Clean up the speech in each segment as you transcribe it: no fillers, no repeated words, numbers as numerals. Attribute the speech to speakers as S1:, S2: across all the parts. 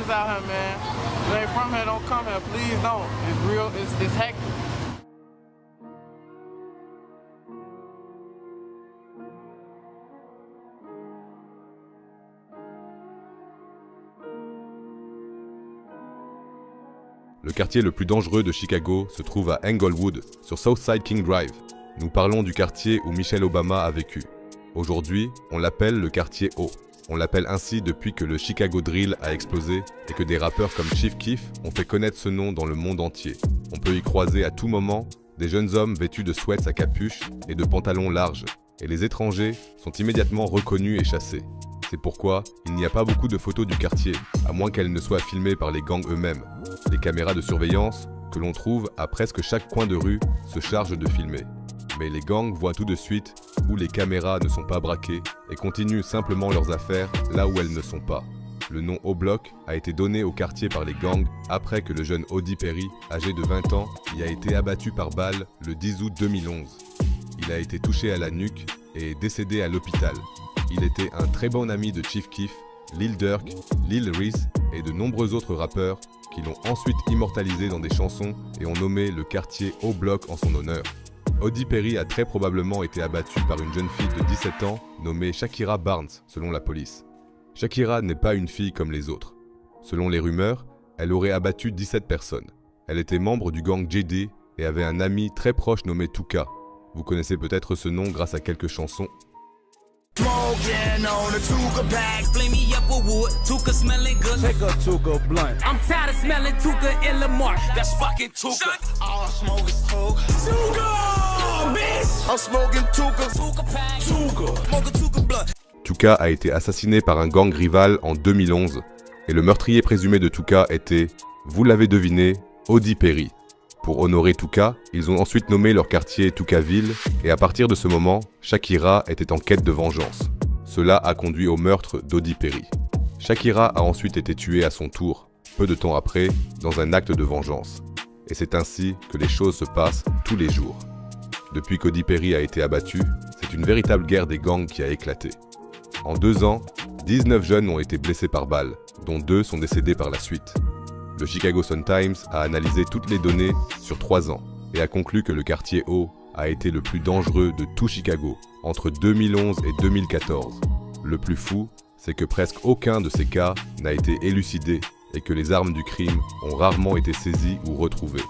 S1: gangsters out here, man. If you ain't from here, don't come here. Please don't. It's real. It's hectic.
S2: Le quartier le plus dangereux de Chicago se trouve à Englewood, sur Southside King Drive. Nous parlons du quartier où Michelle Obama a vécu. Aujourd'hui, on l'appelle le quartier O. On l'appelle ainsi depuis que le Chicago Drill a explosé et que des rappeurs comme Chief Keef ont fait connaître ce nom dans le monde entier. On peut y croiser à tout moment des jeunes hommes vêtus de sweats à capuche et de pantalons larges. Et les étrangers sont immédiatement reconnus et chassés. C'est pourquoi il n'y a pas beaucoup de photos du quartier, à moins qu'elles ne soient filmées par les gangs eux-mêmes. Les caméras de surveillance, que l'on trouve à presque chaque coin de rue, se chargent de filmer. Mais les gangs voient tout de suite où les caméras ne sont pas braquées et continuent simplement leurs affaires là où elles ne sont pas. Le nom O-Block a été donné au quartier par les gangs après que le jeune Odi Perry, âgé de 20 ans, y a été abattu par balle le 10 août 2011. Il a été touché à la nuque et est décédé à l'hôpital. Il était un très bon ami de Chief Keef, Lil Durk, Lil Reese et de nombreux autres rappeurs qui l'ont ensuite immortalisé dans des chansons et ont nommé le quartier O-Block en son honneur. Odi Perry a très probablement été abattu par une jeune fille de 17 ans nommée Shakira Barnes, selon la police. Shakira n'est pas une fille comme les autres. Selon les rumeurs, elle aurait abattu 17 personnes. Elle était membre du gang JD et avait un ami très proche nommé Tuka. Vous connaissez peut-être ce nom grâce à quelques chansons.
S3: Smoking on a Tuka bag, flame me up a wood, Tuka smelling good.
S4: Take a Tuka blunt.
S3: I'm tired of smelling Tuka in Lamar. That's fucking Tuka. All I smoke is Tuka. Tuka, bitch. I'm smoking Tuka. Tuka pack. Tuka. Smoking Tuka blunt.
S2: Tuka a été assassiné par un gang rival en 2011 et le meurtrier présumé de Tuka était, vous l'avez deviné, Odi Perry. Pour honorer Tuka, ils ont ensuite nommé leur quartier Tukaville et à partir de ce moment, Shakira était en quête de vengeance. Cela a conduit au meurtre d'Odi Perry. Shakira a ensuite été tuée à son tour, peu de temps après, dans un acte de vengeance. Et c'est ainsi que les choses se passent tous les jours. Depuis qu'Odi Perry a été abattu, c'est une véritable guerre des gangs qui a éclaté. En 2 ans, 19 jeunes ont été blessés par balle, dont 2 sont décédés par la suite. Le Chicago Sun-Times a analysé toutes les données sur 3 ans et a conclu que le quartier O a été le plus dangereux de tout Chicago entre 2011 et 2014. Le plus fou, c'est que presque aucun de ces cas n'a été élucidé et que les armes du crime ont rarement été saisies ou retrouvées.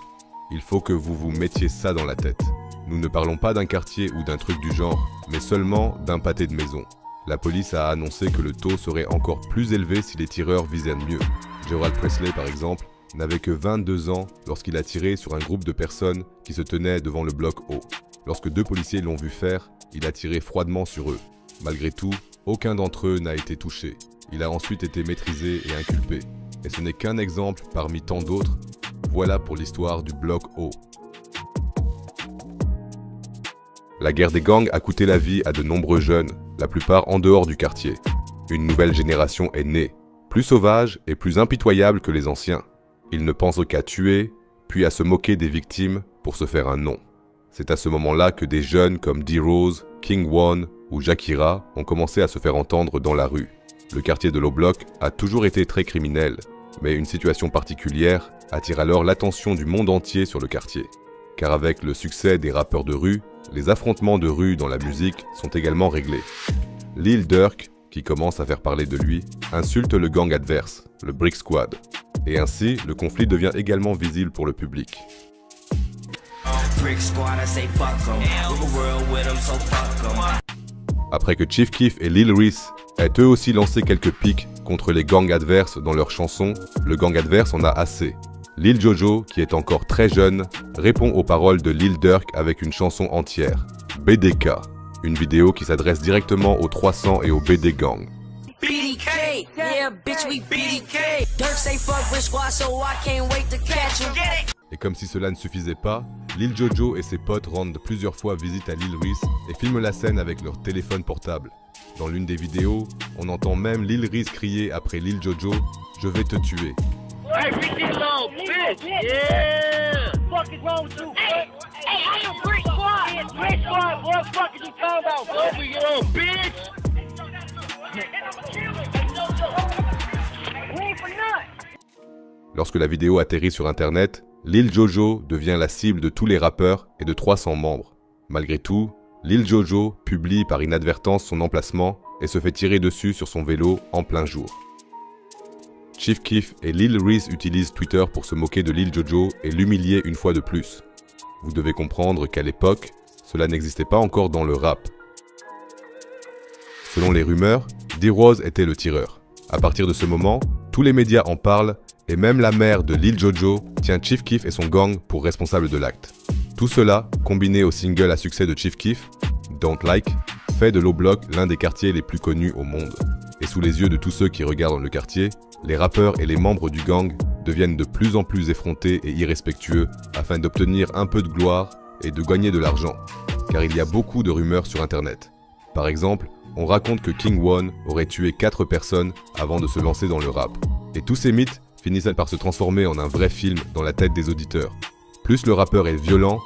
S2: Il faut que vous vous mettiez ça dans la tête. Nous ne parlons pas d'un quartier ou d'un truc du genre, mais seulement d'un pâté de maison. La police a annoncé que le taux serait encore plus élevé si les tireurs visaient mieux. Gerald Presley, par exemple, n'avait que 22 ans lorsqu'il a tiré sur un groupe de personnes qui se tenaient devant le bloc O. Lorsque 2 policiers l'ont vu faire, il a tiré froidement sur eux. Malgré tout, aucun d'entre eux n'a été touché. Il a ensuite été maîtrisé et inculpé. Et ce n'est qu'un exemple parmi tant d'autres. Voilà pour l'histoire du bloc O. La guerre des gangs a coûté la vie à de nombreux jeunes, la plupart en dehors du quartier. Une nouvelle génération est née, plus sauvage et plus impitoyable que les anciens. Ils ne pensent qu'à tuer, puis à se moquer des victimes pour se faire un nom. C'est à ce moment-là que des jeunes comme D-Rose, King One ou Shakira ont commencé à se faire entendre dans la rue. Le quartier de l'O-Block a toujours été très criminel, mais une situation particulière attire alors l'attention du monde entier sur le quartier. Car avec le succès des rappeurs de rue, les affrontements de rue dans la musique sont également réglés. Lil Durk, qui commence à faire parler de lui, insulte le gang adverse, le Brick Squad. Et ainsi, le conflit devient également visible pour le public. Après que Chief Keef et Lil Reese aient eux aussi lancé quelques pics contre les gangs adverses dans leurs chansons, le gang adverse en a assez. Lil Jojo, qui est encore très jeune, répond aux paroles de Lil Durk avec une chanson entière, BDK, une vidéo qui s'adresse directement aux 300 et aux BD Gang.
S3: BDK, yeah, bitch, we BDK. Durk say fuck Brick Squad, so I can't wait to catch him.
S2: Et comme si cela ne suffisait pas, Lil Jojo et ses potes rendent plusieurs fois visite à Lil Reese et filment la scène avec leur téléphone portable. Dans l'une des vidéos, on entend même Lil Reese crier après Lil Jojo « Je vais te tuer ».
S5: Hey, bitch! Yeah! What the fuck is wrong with you? Hey, I am Brick Squad! Brick Squad, what the fuck is you talking about? Over your own bitch! We ain't for nothing!
S2: Lorsque la vidéo atterrit sur internet, Lil Jojo devient la cible de tous les rappeurs et de 300 membres. Malgré tout, Lil Jojo publie par inadvertance son emplacement et se fait tirer dessus sur son vélo en plein jour. Chief Keef et Lil Reese utilisent Twitter pour se moquer de Lil Jojo et l'humilier une fois de plus. Vous devez comprendre qu'à l'époque, cela n'existait pas encore dans le rap. Selon les rumeurs, D-Rose était le tireur. À partir de ce moment, tous les médias en parlent et même la mère de Lil Jojo tient Chief Keef et son gang pour responsables de l'acte. Tout cela, combiné au single à succès de Chief Keef, Don't Like, fait de l'O-Block l'un des quartiers les plus connus au monde. Et sous les yeux de tous ceux qui regardent le quartier, les rappeurs et les membres du gang deviennent de plus en plus effrontés et irrespectueux afin d'obtenir un peu de gloire et de gagner de l'argent. Car il y a beaucoup de rumeurs sur internet. Par exemple, on raconte que King One aurait tué 4 personnes avant de se lancer dans le rap. Et tous ces mythes finissent par se transformer en un vrai film dans la tête des auditeurs. Plus le rappeur est violent,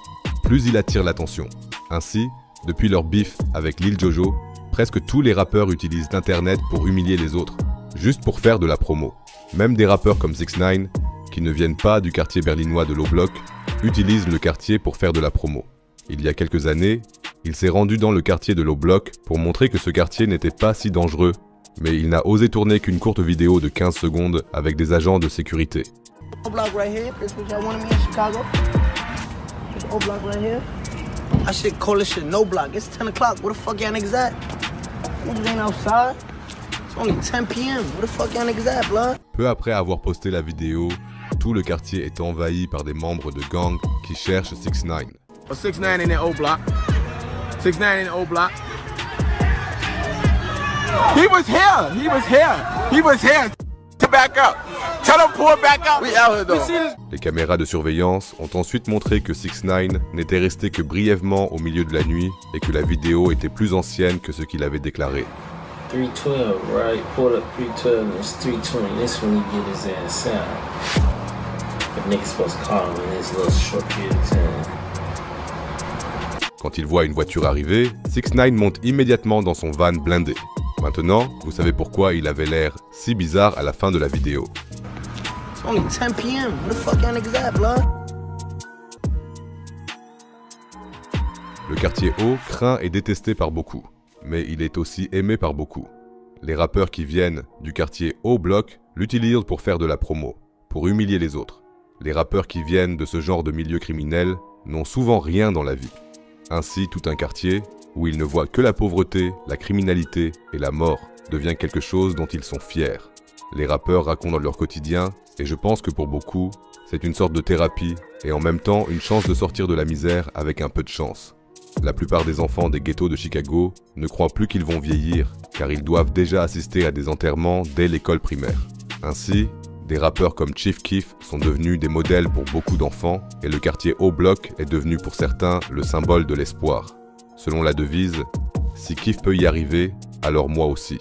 S2: plus il attire l'attention. Ainsi, depuis leur beef avec Lil Jojo, presque tous les rappeurs utilisent l'internet pour humilier les autres, juste pour faire de la promo. Même des rappeurs comme 6ix9ine, qui ne viennent pas du quartier berlinois de l'O-Block, utilisent le quartier pour faire de la promo. Il y a quelques années, il s'est rendu dans le quartier de l'O-Block pour montrer que ce quartier n'était pas si dangereux, mais il n'a osé tourner qu'une courte vidéo de 15 secondes avec des agents de sécurité.
S4: O-Block right here. This was y'all wanted me in Chicago. This O-Block right here. I shit call this shit no block. It's 10 o'clock. Where the fuck y'all niggas at? Niggas ain't outside. It's only 10 p.m. Where the fuck y'all niggas at, blood?
S2: Peu après avoir posté la vidéo, tout le quartier est envahi par des membres de gangs qui cherchent 6ix9ine.
S1: 6ix9ine in the O-Block. 6ix9ine in the O-Block. He was here. He was here. He was here. To back up. Tell him pull back up. We out here though.
S2: Les caméras de surveillance ont ensuite montré que 6ix9ine n'était resté que brièvement au milieu de la nuit et que la vidéo était plus ancienne que ce qu'il avait déclaré.
S6: 312, right? Pulled up 312 and it's 320. This when he get his ass out. The nigga's supposed to call him in this little short period of time.
S2: Quand il voit une voiture arriver, 6ix9ine monte immédiatement dans son van blindé. Maintenant, vous savez pourquoi il avait l'air si bizarre à la fin de la vidéo.
S4: It's only 10 p.m. Where the fuck y'all niggas at, blood?
S2: Le quartier haut craint et détesté par beaucoup, mais il est aussi aimé par beaucoup. Les rappeurs qui viennent du quartier O-Block l'utilisent pour faire de la promo, pour humilier les autres. Les rappeurs qui viennent de ce genre de milieu criminel n'ont souvent rien dans la vie. Ainsi, tout un quartier, où ils ne voient que la pauvreté, la criminalité et la mort, devient quelque chose dont ils sont fiers. Les rappeurs racontent leur quotidien, et je pense que pour beaucoup, c'est une sorte de thérapie, et en même temps une chance de sortir de la misère avec un peu de chance. La plupart des enfants des ghettos de Chicago ne croient plus qu'ils vont vieillir, car ils doivent déjà assister à des enterrements dès l'école primaire. Ainsi, des rappeurs comme Chief Keef sont devenus des modèles pour beaucoup d'enfants, et le quartier O-Block est devenu pour certains le symbole de l'espoir. Selon la devise, si Keef peut y arriver, alors moi aussi.